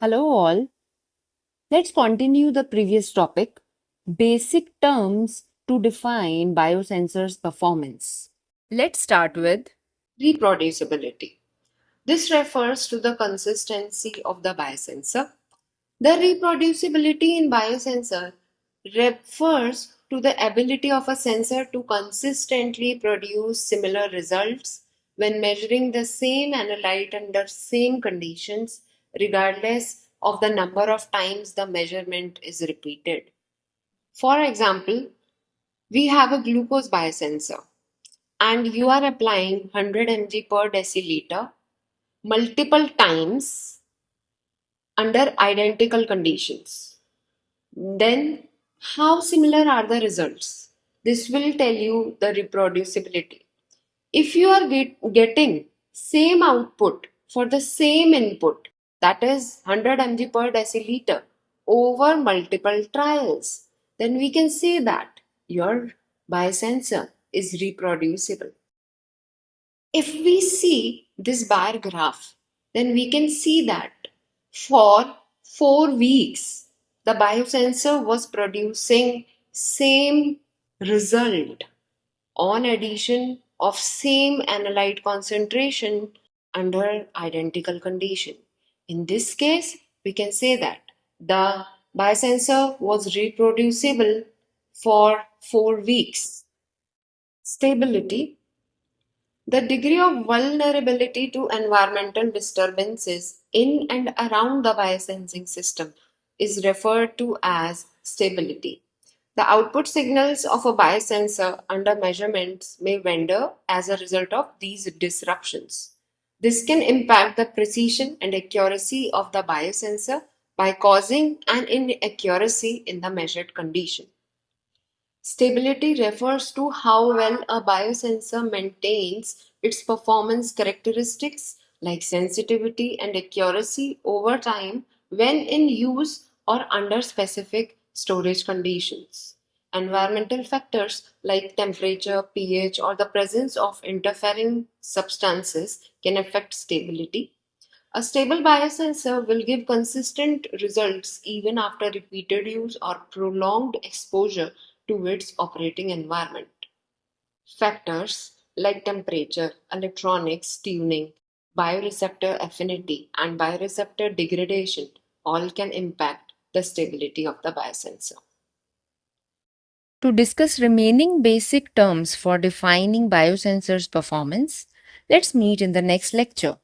Hello, all. Let's continue the previous topic basic terms to define biosensors' performance. Let's start with reproducibility. This refers to the consistency of the biosensor. The reproducibility in biosensor refers to the ability of a sensor to consistently produce similar results when measuring the same analyte under same conditions, regardless of the number of times the measurement is repeated. For example, we have a glucose biosensor and you are applying 100 mg per deciliter multiple times under identical conditions. Then, how similar are the results? This will tell you the reproducibility. If you are getting same output for the same input, that is 100 mg per deciliter over multiple trials, then we can say that your biosensor is reproducible. If we see this bar graph, then we can see that for 4 weeks, the biosensor was producing same result on addition of same analyte concentration under identical condition. In this case, we can say that the biosensor was reproducible for 4 weeks. Stability. The degree of vulnerability to environmental disturbances in and around the biosensing system is referred to as stability. The output signals of a biosensor under measurements may wander as a result of these disruptions. This can impact the precision and accuracy of the biosensor by causing an inaccuracy in the measured condition. Stability refers to how well a biosensor maintains its performance characteristics like sensitivity and accuracy over time when in use or under specific storage conditions. Environmental factors like temperature, pH, or the presence of interfering substances can affect stability. A stable biosensor will give consistent results even after repeated use or prolonged exposure to its operating environment. Factors like temperature, electronics, tuning, bioreceptor affinity, and bioreceptor degradation all can impact the stability of the biosensor. To discuss remaining basic terms for defining biosensors' performance, let's meet in the next lecture.